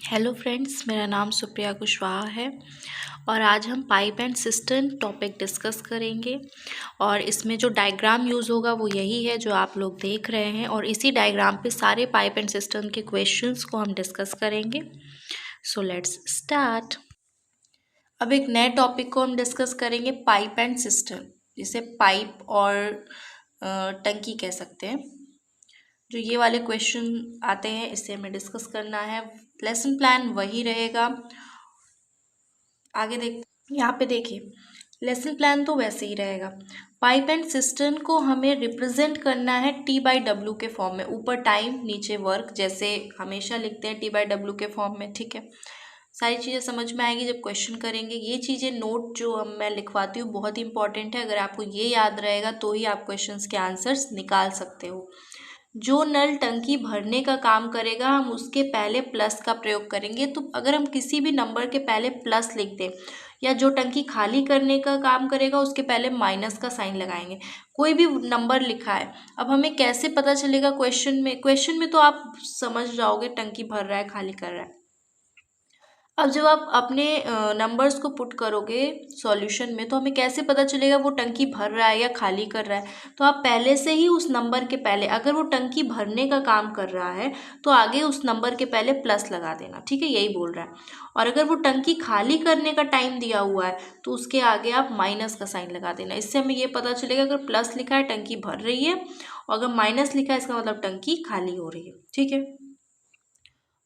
Hello friends, मेरा नाम सुप्रिया कुशवाहा है और आज हम pipe and cistern topic discuss करेंगे। और इसमें जो डायग्राम यूज़ होगा वो यही है जो आप लोग देख रहे हैं, और इसी डायग्राम पे सारे पाइप एंड सिस्टर्न के क्वेश्चंस को हम डिस्कस करेंगे। So let's start. अब एक नए टॉपिक को हम डिस्कस करेंगे, पाइप एंड सिस्टर्न, जिसे पाइप और टंकी कह सकते हैं। जो ये वाले क्वेश्चन आते हैं इससे हमें डिस्कस करना है। लेसन प्लान वही रहेगा। आगे देख, यहाँ पे देखिए, लेसन प्लान तो वैसे ही रहेगा। पाइप एंड सिस्टर्न को हमें रिप्रेजेंट करना है T/W के फॉर्म में, ऊपर टाइम नीचे वर्क, जैसे हमेशा लिखते हैं T/W के फॉर्म में। ठीक है, सारी चीज़ें समझ में आएगी जब क्वेश्चन करेंगे। ये चीज़ें नोट जो मैं लिखवाती हूँ बहुत इंपॉर्टेंट है। अगर आपको ये याद रहेगा तो ही आप क्वेश्चंस के आंसर्स निकाल सकते हो। जो नल टंकी भरने का काम करेगा हम उसके पहले प्लस का प्रयोग करेंगे। तो अगर हम किसी भी नंबर के पहले प्लस लिख दें, या जो टंकी खाली करने का काम करेगा उसके पहले माइनस का साइन लगाएंगे। कोई भी नंबर लिखा है, अब हमें कैसे पता चलेगा? क्वेश्चन में तो आप समझ जाओगे टंकी भर रहा है खाली कर रहा है। अब जब आप अपने नंबर्स को पुट करोगे सॉल्यूशन में, तो हमें कैसे पता चलेगा वो टंकी भर रहा है या खाली कर रहा है? तो आप पहले से ही उस नंबर के पहले, अगर वो टंकी भरने का काम कर रहा है तो आगे उस नंबर के पहले प्लस लगा देना। ठीक है, यही बोल रहा है। और अगर वो टंकी खाली करने का टाइम दिया हुआ है तो उसके आगे आप माइनस का साइन लगा देना। इससे हमें ये पता चलेगा, अगर प्लस लिखा है टंकी भर रही है, और अगर माइनस लिखा है इसका मतलब टंकी खाली हो रही है। ठीक है,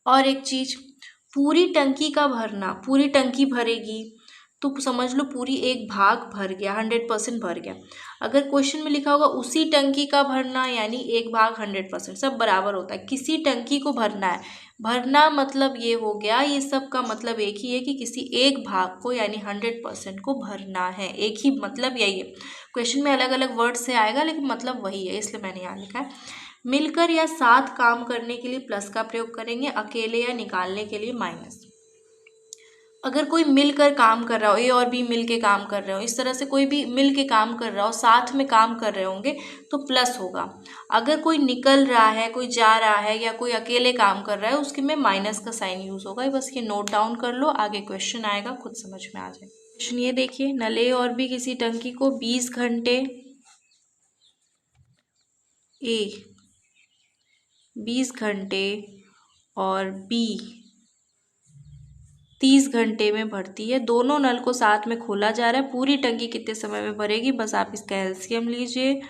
और एक चीज, पूरी टंकी का भरना, पूरी टंकी भरेगी तो समझ लो पूरी एक भाग भर गया, 100% भर गया। अगर क्वेश्चन में लिखा होगा उसी टंकी का भरना, यानी एक भाग 100%, सब बराबर होता है। किसी टंकी को भरना है, भरना मतलब ये हो गया, ये सब का मतलब एक ही है कि किसी एक भाग को यानी 100% को भरना है। एक ही मतलब यही है। क्वेश्चन में अलग अलग वर्ड से आएगा लेकिन मतलब वही है, इसलिए मैंने यहाँ लिखा है। मिलकर या साथ काम करने के लिए प्लस का प्रयोग करेंगे, अकेले या निकालने के लिए माइनस। अगर कोई मिलकर काम कर रहा हो, ए और बी मिल के काम कर रहे हो, इस तरह से कोई भी मिल के काम कर रहा हो, साथ में काम कर रहे होंगे तो प्लस होगा। अगर कोई निकल रहा है, कोई जा रहा है, या कोई अकेले काम कर रहा है, उसके में माइनस का साइन यूज होगा। बस ये नोट डाउन कर लो, आगे क्वेश्चन आएगा खुद समझ में आ जाए। क्वेश्चन ये देखिए, नले और भी किसी टंकी को 20 घंटे, ए 20 घंटे और बी 30 घंटे में भरती है। दोनों नल को साथ में खोला जा रहा है। पूरी टंकी कितने समय में भरेगी? बस आप इसका एलसीएम लीजिए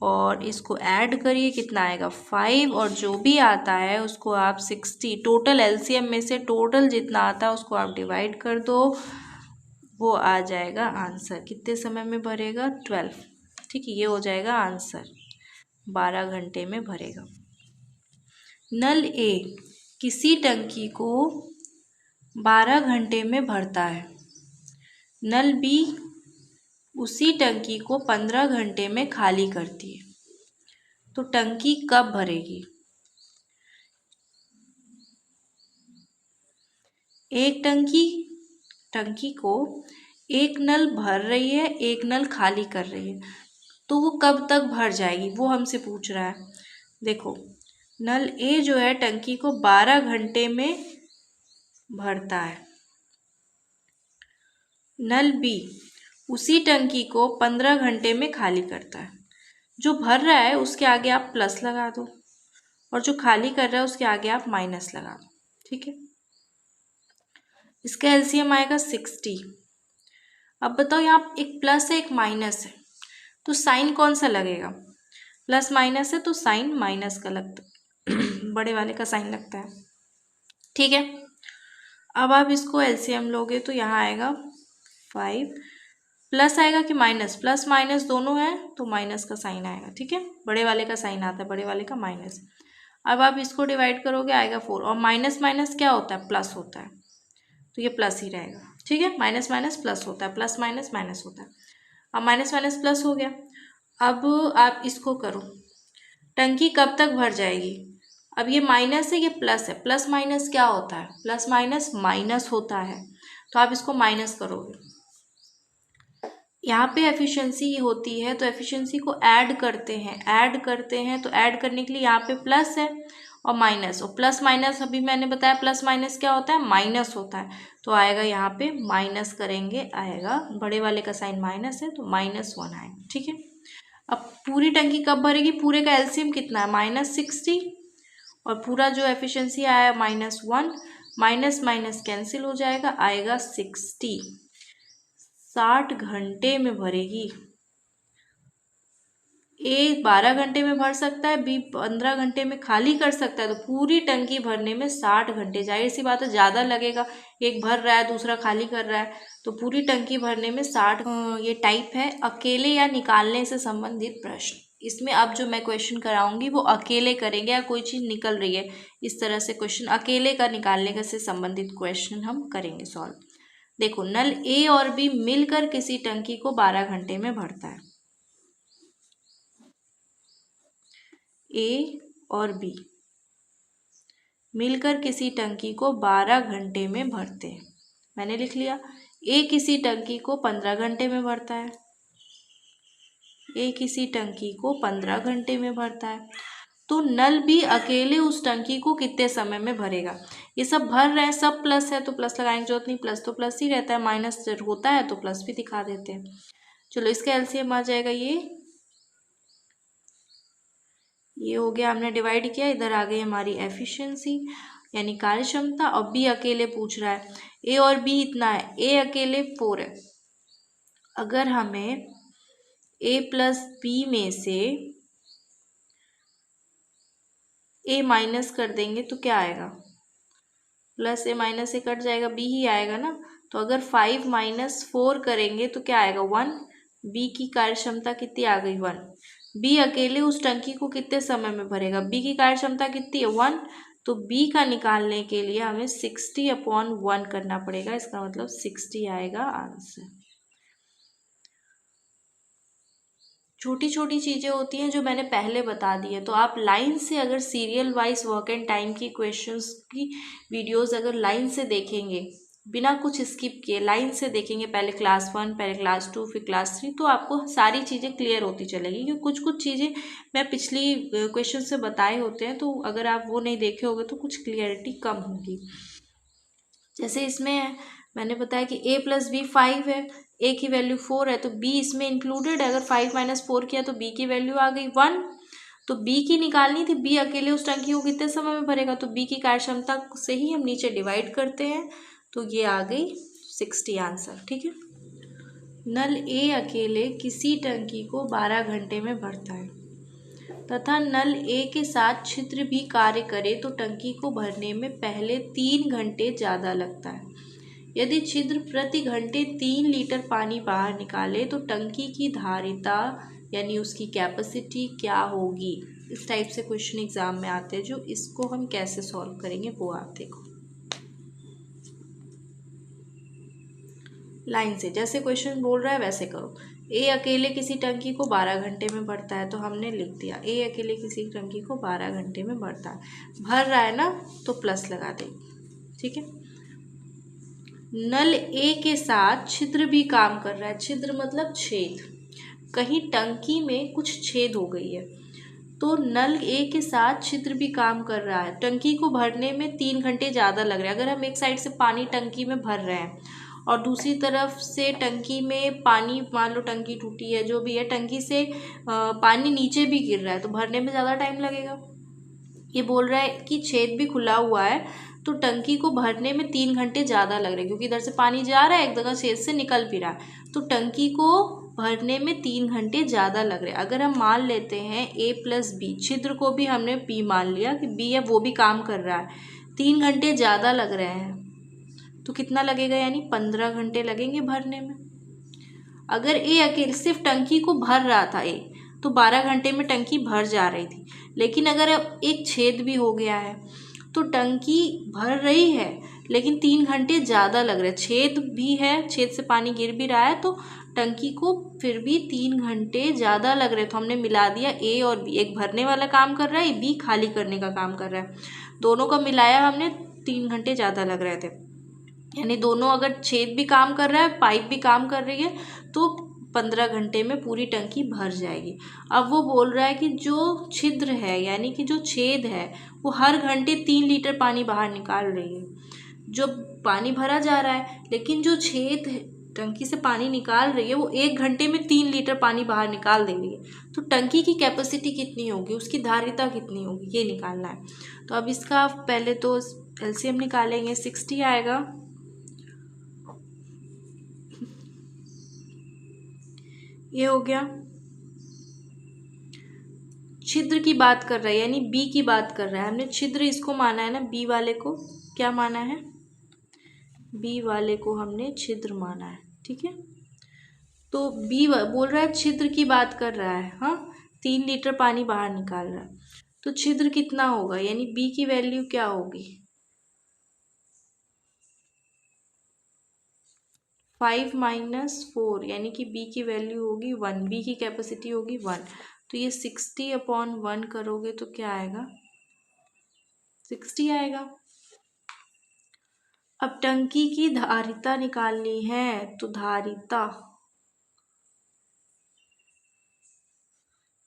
और इसको ऐड करिए, कितना आएगा 5, और जो भी आता है उसको आप 60, टोटल एलसीएम में से टोटल जितना आता है उसको आप डिवाइड कर दो, वो आ जाएगा आंसर। कितने समय में भरेगा? 12। ठीक है, ये हो जाएगा आंसर, 12 घंटे में भरेगा। नल ए किसी टंकी को 12 घंटे में भरता है। नल बी उसी टंकी को 15 घंटे में खाली करती है। तो टंकी कब भरेगी? एक टंकी को एक नल भर रही है, एक नल खाली कर रही है, तो वो कब तक भर जाएगी वो हमसे पूछ रहा है। देखो, नल ए जो है टंकी को 12 घंटे में भरता है। नल बी उसी टंकी को 15 घंटे में खाली करता है। जो भर रहा है उसके आगे आप प्लस लगा दो, और जो खाली कर रहा है उसके आगे आप माइनस लगा दो। ठीक है, इसका एलसीएम आएगा 60। अब बताओ, यहाँ एक प्लस है एक माइनस है, तो साइन कौन सा लगेगा? प्लस माइनस है तो साइन माइनस का लगता बड़े वाले का साइन लगता है। ठीक है, अब आप इसको एलसीएम लोगे तो यहाँ आएगा 5, प्लस आएगा कि माइनस? प्लस माइनस दोनों है तो माइनस का साइन आएगा। ठीक है, बड़े वाले का साइन आता है, बड़े वाले का माइनस। अब आप इसको डिवाइड करोगे, आएगा 4, और माइनस माइनस क्या होता है? प्लस होता है, तो ये प्लस ही रहेगा। ठीक है, माइनस माइनस प्लस होता है, प्लस माइनस माइनस होता है। अब माइनस माइनस प्लस हो गया। अब आप इसको करो, टंकी कब तक भर जाएगी? अब ये माइनस है, ये प्लस है, प्लस माइनस क्या होता है? प्लस माइनस माइनस होता है, तो आप इसको माइनस करोगे। यहाँ पे एफिशिएंसी होती है तो एफिशिएंसी को ऐड करते हैं, तो ऐड करने के लिए यहाँ पे प्लस है और माइनस, और प्लस माइनस अभी मैंने बताया प्लस माइनस क्या होता है, माइनस होता है। तो आएगा यहाँ पे माइनस करेंगे, आएगा बड़े वाले का साइन माइनस है तो -1 आएगा। ठीक है, अब पूरी टंकी कब भरेगी, पूरे का एलसीएम कितना है -60 और पूरा जो एफिशिएंसी आया -1, माइनस माइनस कैंसिल हो जाएगा, आएगा 60। 60 घंटे में भरेगी। ए 12 घंटे में भर सकता है, बी 15 घंटे में खाली कर सकता है, तो पूरी टंकी भरने में 60 घंटे, जाहिर सी बात है ज़्यादा लगेगा, एक भर रहा है दूसरा खाली कर रहा है, तो पूरी टंकी भरने में 60। ये टाइप है अकेले या निकालने से संबंधित प्रश्न। इसमें अब जो मैं क्वेश्चन कराऊंगी वो अकेले करेंगे या कोई चीज़ निकल रही है, इस तरह से क्वेश्चन अकेले का निकालने का से संबंधित क्वेश्चन हम करेंगे सॉल्व। देखो, नल ए और बी मिलकर किसी टंकी को 12 घंटे में भरता है। ए और बी मिलकर किसी टंकी को 12 घंटे में भरते हैं। मैंने लिख लिया, ए किसी टंकी को 15 घंटे में भरता है, ए किसी टंकी को 15 घंटे में भरता है, तो नल बी अकेले उस टंकी को कितने समय में भरेगा। ये सब भर रहे हैं, सब प्लस है तो प्लस लगाने की जरूरत नहीं, प्लस तो प्लस ही रहता है, माइनस होता है तो प्लस भी दिखा देते हैं। चलो, इसका एलसीएम आ जाएगा ये हो गया, हमने डिवाइड किया, इधर आ गई हमारी एफिशिएंसी यानी कार्य क्षमता। और बी अकेले पूछ रहा है, ए और बी इतना है, ए अकेले 4 है। अगर हमें ए प्लस बी में से ए माइनस कर देंगे तो क्या आएगा, प्लस ए माइनस से कट जाएगा, बी ही आएगा ना। तो अगर 5 - 4 करेंगे तो क्या आएगा, 1। बी की कार्य क्षमता कितनी आ गई, 1। बी अकेले उस टंकी को कितने समय में भरेगा, बी की कार्य क्षमता कितनी है, 1। तो बी का निकालने के लिए हमें 60/1 करना पड़ेगा, इसका मतलब 60 आएगा आंसर। छोटी छोटी चीज़ें होती हैं जो मैंने पहले बता दी है, तो आप लाइन से अगर serial wise work and time की क्वेश्चंस की वीडियोस अगर लाइन से देखेंगे, बिना कुछ स्किप किए लाइन से देखेंगे, पहले क्लास 1, पहले क्लास 2, फिर क्लास 3, तो आपको सारी चीज़ें क्लियर होती चलेगी। क्योंकि कुछ कुछ चीज़ें मैं पिछली क्वेश्चन से बताए होते हैं, तो अगर आप वो नहीं देखे होगे तो कुछ क्लियरिटी कम होगी। जैसे इसमें मैंने बताया कि a + b 5 है, a की वैल्यू 4 है, तो b इसमें इंक्लूडेड है। अगर 5 - 4 किया तो b की वैल्यू आ गई 1। तो b की निकालनी थी, b अकेले उस टंकी को कितने समय में भरेगा, तो b की कार्य क्षमता से ही हम नीचे डिवाइड करते हैं, तो ये आ गई 60 आंसर। ठीक है, नल a अकेले किसी टंकी को 12 घंटे में भरता है तथा नल ए के साथ छिद्र भी कार्य करे तो टंकी को भरने में पहले 3 घंटे ज़्यादा लगता है। यदि छिद्र प्रति घंटे 3 लीटर पानी बाहर निकाले तो टंकी की धारिता यानी उसकी कैपेसिटी क्या होगी। इस टाइप से क्वेश्चन एग्जाम में आते हैं, जो इसको हम कैसे सॉल्व करेंगे वो आप देखो। लाइन से जैसे क्वेश्चन बोल रहा है वैसे करो। ए अकेले किसी टंकी को 12 घंटे में भरता है, तो हमने लिख दिया ए अकेले किसी टंकी को 12 घंटे में भरता है, भर रहा है ना तो प्लस लगा देंगे। ठीक है, नल ए के साथ छिद्र भी काम कर रहा है, छिद्र मतलब छेद, कहीं टंकी में कुछ छेद हो गई है, तो नल ए के साथ छिद्र भी काम कर रहा है, टंकी को भरने में 3 घंटे ज़्यादा लग रहा है। अगर हम एक साइड से पानी टंकी में भर रहे हैं और दूसरी तरफ से टंकी में पानी, मान लो टंकी टूटी है, जो भी है, टंकी से पानी नीचे भी गिर रहा है, तो भरने में ज़्यादा टाइम लगेगा। ये बोल रहा है कि छेद भी खुला हुआ है तो टंकी को भरने में 3 घंटे ज़्यादा लग रहे हैं, क्योंकि इधर से पानी जा रहा है, एक जगह छेद से निकल भी रहा है, तो टंकी को भरने में 3 घंटे ज़्यादा लग रहे हैं। अगर हम मान लेते हैं a + b, छिद्र को भी हमने p मान लिया कि b है, वो भी काम कर रहा है, 3 घंटे ज़्यादा लग रहे हैं, तो कितना लगेगा, यानी 15 घंटे लगेंगे भरने में। अगर ए अकेले सिर्फ टंकी को भर रहा था ए, तो 12 घंटे में टंकी भर जा रही थी, लेकिन अगर अब एक छेद भी हो गया है तो टंकी भर रही है लेकिन 3 घंटे ज़्यादा लग रहे हैं, छेद भी है, छेद से पानी गिर भी रहा है, तो टंकी को फिर भी 3 घंटे ज़्यादा लग रहे हैं। तो हमने मिला दिया ए और बी, एक भरने वाला काम कर रहा है, बी खाली करने का काम कर रहा है, दोनों का मिलाया हमने 3 घंटे ज़्यादा लग रहे थे। यानी दोनों, अगर छेद भी काम कर रहा है, पाइप भी काम कर रही है, तो 15 घंटे में पूरी टंकी भर जाएगी। अब वो बोल रहा है कि जो छिद्र है यानी कि जो छेद है वो हर घंटे 3 लीटर पानी बाहर निकाल रही है। जो पानी भरा जा रहा है लेकिन जो छेद टंकी से पानी निकाल रही है वो 1 घंटे में 3 लीटर पानी बाहर निकाल दे रही है। तो टंकी की कैपेसिटी कितनी होगी, उसकी धारिता कितनी होगी, ये निकालना है। तो अब इसका पहले तो एलसीएम निकालेंगे, 60 आएगा। ये हो गया। छिद्र की बात कर रहा है यानी बी की बात कर रहा है, हमने छिद्र इसको माना है ना, बी वाले को क्या माना है, बी वाले को हमने छिद्र माना है, ठीक है। तो बी बोल रहा है छिद्र की बात कर रहा है, हाँ 3 लीटर पानी बाहर निकाल रहा है। तो छिद्र कितना होगा यानी बी की वैल्यू क्या होगी, 5 माइनस 4 यानी कि बी की वैल्यू होगी 1, बी की कैपेसिटी होगी 1। तो ये 60/1 करोगे तो क्या आएगा, 60 आएगा। अब टंकी की धारिता निकालनी है, तो धारिता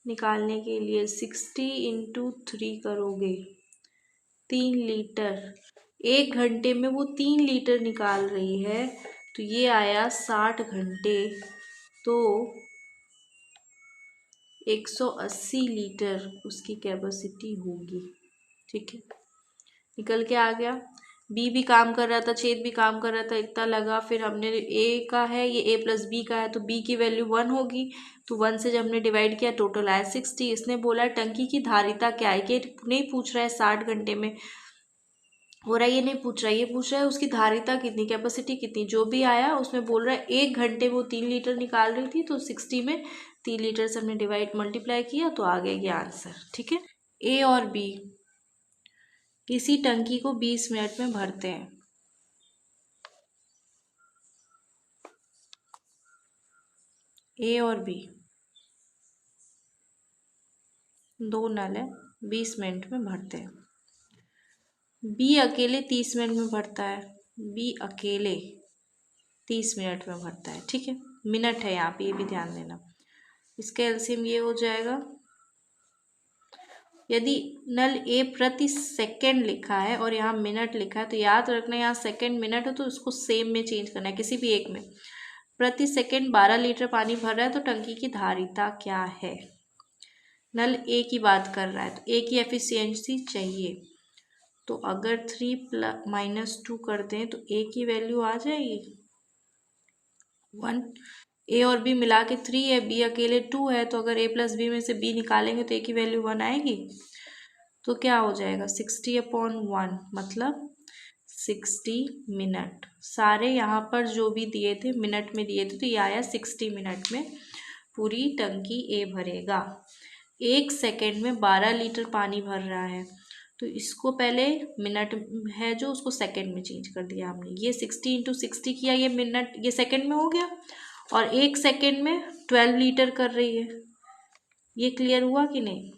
निकालने के लिए 60 × 3 करोगे, 3 लीटर, 1 घंटे में वो 3 लीटर निकाल रही है, तो ये आया 60 घंटे, तो 180 लीटर उसकी कैपेसिटी होगी, ठीक है। निकल के आ गया। बी भी काम कर रहा था, छेद भी काम कर रहा था, इतना लगा, फिर हमने ए का है, ये ए प्लस बी का है, तो बी की वैल्यू 1 होगी, तो 1 से जब हमने डिवाइड किया टोटल आया 60। इसने बोला टंकी की धारिता क्या है, कि नहीं पूछ रहा है 60 घंटे में हो रहा है, ये नहीं पूछ रहा है, ये पूछ रहा है उसकी धारिता कितनी, कैपेसिटी कितनी, जो भी आया उसमें बोल रहा है 1 घंटे वो 3 लीटर निकाल रही थी, तो 60 में 3 लीटर से हमने डिवाइड मल्टीप्लाई किया तो आ गया ये आंसर, ठीक है। ए और बी किसी टंकी को 20 मिनट में भरते हैं। ए और बी दो नल है, 20 मिनट में भरते हैं। बी अकेले 30 मिनट में भरता है, बी अकेले 30 मिनट में भरता है, ठीक है। मिनट है यहाँ पे, ये भी ध्यान देना। इसका एलसीएम ये हो जाएगा, यदि नल ए प्रति सेकंड लिखा है और यहाँ मिनट लिखा है तो याद रखना यहाँ सेकंड मिनट है तो इसको सेम में चेंज करना है, किसी भी एक में। प्रति सेकंड 12 लीटर पानी भर रहा है तो टंकी की धारिता क्या है। नल ए की बात कर रहा है तो ए की एफिशिएंसी चाहिए, तो अगर 3 - 2 कर दें तो ए की वैल्यू आ जाएगी 1। ए और बी मिला के 3 है, बी अकेले 2 है, तो अगर ए प्लस बी में से बी निकालेंगे तो ए की वैल्यू 1 आएगी। तो क्या हो जाएगा 60/1 मतलब 60 मिनट। सारे यहाँ पर जो भी दिए थे मिनट में दिए थे, तो ये आया 60 मिनट में पूरी टंकी ए भरेगा। 1 सेकेंड में 12 लीटर पानी भर रहा है, तो इसको पहले मिनट है जो उसको सेकंड में चेंज कर दिया हमने। ये 60 × 60 किया, ये मिनट, ये सेकंड में हो गया, और 1 सेकंड में 12 लीटर कर रही है। ये क्लियर हुआ कि नहीं।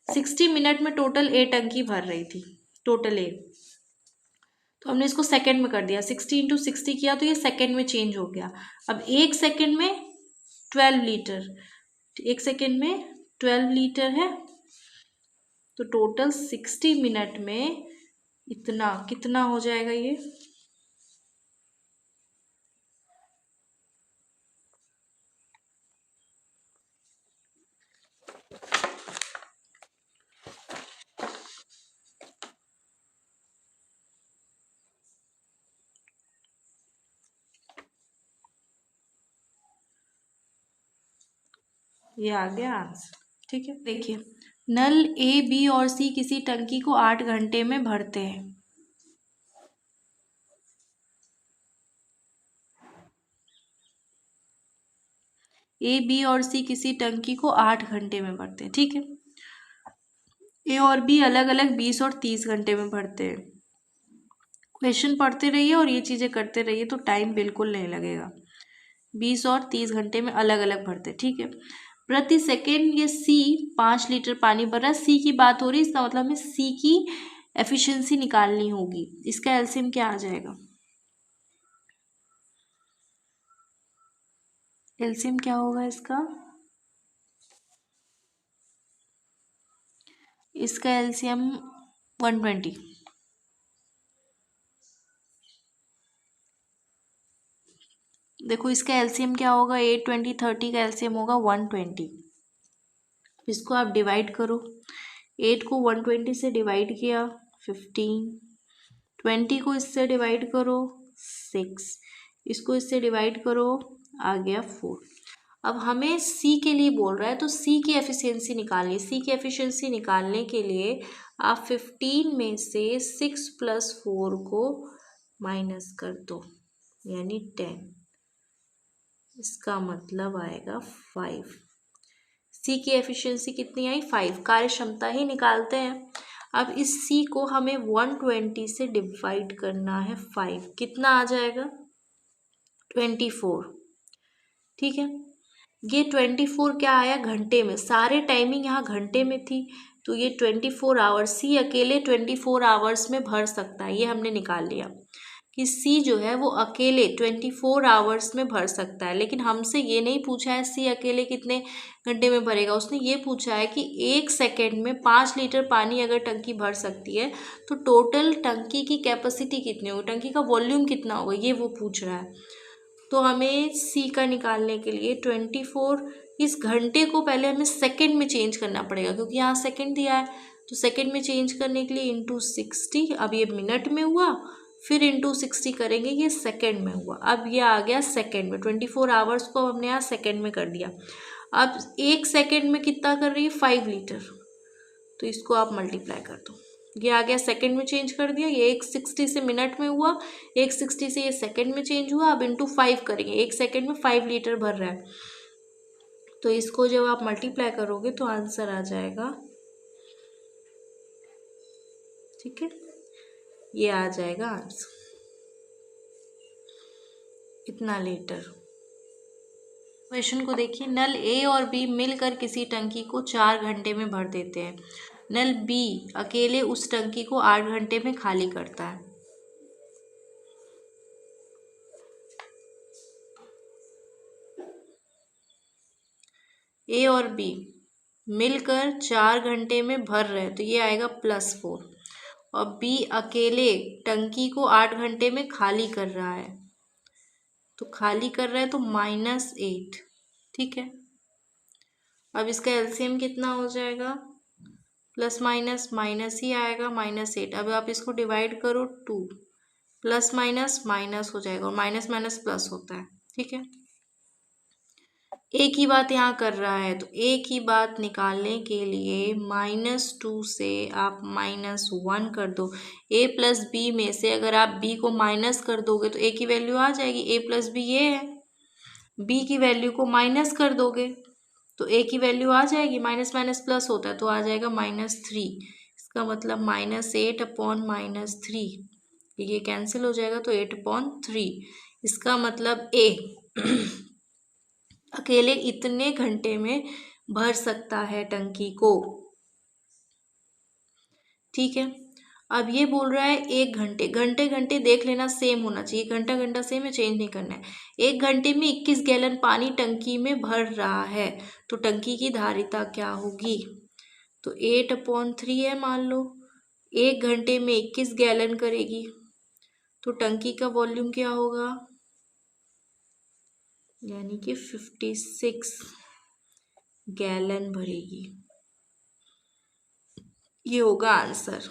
60 मिनट में टोटल ए टंकी भर रही थी, टोटल ए, तो हमने इसको सेकंड में कर दिया, 60 × 60 किया तो ये सेकंड में चेंज हो गया। अब 1 सेकंड में 12 लीटर, 1 सेकंड में 12 लीटर है, तो टोटल 60 मिनट में इतना कितना हो जाएगा ये आ गया आंसर, ठीक है। देखिए नल ए बी और सी किसी टंकी को 8 घंटे में भरते हैं। ए बी और सी किसी टंकी को 8 घंटे में भरते हैं, ठीक है। ए और बी अलग अलग 20 और 30 घंटे में भरते हैं। क्वेश्चन पढ़ते रहिए और ये चीज़ें करते रहिए तो टाइम बिल्कुल नहीं लगेगा। 20 और 30 घंटे में अलग अलग भरते, ठीक है। प्रति सेकेंड ये सी 5 लीटर पानी भर रहा है, सी की बात हो रही है, इसका मतलब हमें सी की एफिशिएंसी निकालनी होगी। इसका एलसीएम क्या आ जाएगा, एलसीएम क्या होगा इसका एलसीएम 120। देखो इसका एलसीएम क्या होगा, 8 20 30 का एलसीएम होगा 120। इसको आप डिवाइड करो, 8 को 120 से डिवाइड किया 15, 20 को इससे डिवाइड करो 6, इसको इससे डिवाइड करो आ गया 4। अब हमें सी के लिए बोल रहा है तो सी की एफिशिएंसी निकालनी। सी की एफिशिएंसी निकालने के लिए आप 15 में से 6 + 4 को माइनस कर दो, यानी 10। इसका मतलब आएगा 5। सी की एफिशिएंसी कितनी आई, 5। कार्य क्षमता ही निकालते हैं। अब इस सी को हमें 120 से डिवाइड करना है 5, कितना आ जाएगा 24। ठीक है, ये 24 क्या आया घंटे में, सारे टाइमिंग यहाँ घंटे में थी तो ये 24 आवर्स, सी अकेले 24 आवर्स में भर सकता है। ये हमने निकाल लिया कि सी जो है वो अकेले 24 आवर्स में भर सकता है। लेकिन हमसे ये नहीं पूछा है सी अकेले कितने घंटे में भरेगा, उसने ये पूछा है कि 1 सेकेंड में 5 लीटर पानी अगर टंकी भर सकती है तो टोटल टंकी की कैपेसिटी कितनी होगी, टंकी का वॉल्यूम कितना होगा, ये वो पूछ रहा है। तो हमें सी का निकालने के लिए 24, इस घंटे को पहले हमें सेकंड में चेंज करना पड़ेगा क्योंकि यहाँ सेकंड दिया है, तो सेकंड में चेंज करने के लिए इंटू 60। अब ये मिनट में हुआ, फिर इंटू 60 करेंगे, ये सेकंड में हुआ। अब ये आ गया सेकंड में, 24 आवर्स को हमने यहाँ सेकंड में कर दिया। अब 1 सेकंड में कितना कर रही है 5 लीटर, तो इसको आप मल्टीप्लाई कर दो, ये आ गया सेकंड में चेंज कर दिया। ये 160 से मिनट में हुआ, 160 से ये सेकंड में चेंज हुआ। अब इंटू 5 करेंगे, 1 सेकंड में 5 लीटर भर रहा है, तो इसको जब आप मल्टीप्लाई करोगे तो आंसर आ जाएगा, ठीक है, ये आ जाएगा आंसर इतना लीटर। क्वेश्चन को देखिए, नल ए और बी मिलकर किसी टंकी को 4 घंटे में भर देते हैं। नल बी अकेले उस टंकी को 8 घंटे में खाली करता है। ए और बी मिलकर 4 घंटे में भर रहे हैं तो ये आएगा +4, और बी अकेले टंकी को 8 घंटे में खाली कर रहा है, तो खाली कर रहा है तो -8। ठीक है, अब इसका एलसीएम कितना हो जाएगा, प्लस माइनस माइनस ही आएगा, -8। अब आप इसको डिवाइड करो 2, प्लस माइनस माइनस हो जाएगा, और माइनस माइनस प्लस होता है। ठीक है, एक ही बात यहाँ कर रहा है तो एक ही बात निकालने के लिए -2 से आप -1 कर दो। a + b में से अगर आप b को माइनस कर दोगे तो a की वैल्यू आ जाएगी, a + b ये है, b की वैल्यू को माइनस कर दोगे तो a की वैल्यू आ जाएगी, माइनस माइनस प्लस होता है तो आ जाएगा -3। इसका मतलब -8/-3, ये कैंसिल हो जाएगा तो 8/3। इसका मतलब a अकेले इतने घंटे में भर सकता है टंकी को। ठीक है, अब ये बोल रहा है 1 घंटे, घंटे घंटे देख लेना सेम होना चाहिए, घंटा घंटा सेम है, चेंज नहीं करना है। 1 घंटे में 21 गैलन पानी टंकी में भर रहा है तो टंकी की धारिता क्या होगी, तो 8/3 है मान लो, 1 घंटे में 21 गैलन करेगी तो टंकी का वॉल्यूम क्या होगा, यानी कि 56 गैलन भरेगी। ये होगा आंसर।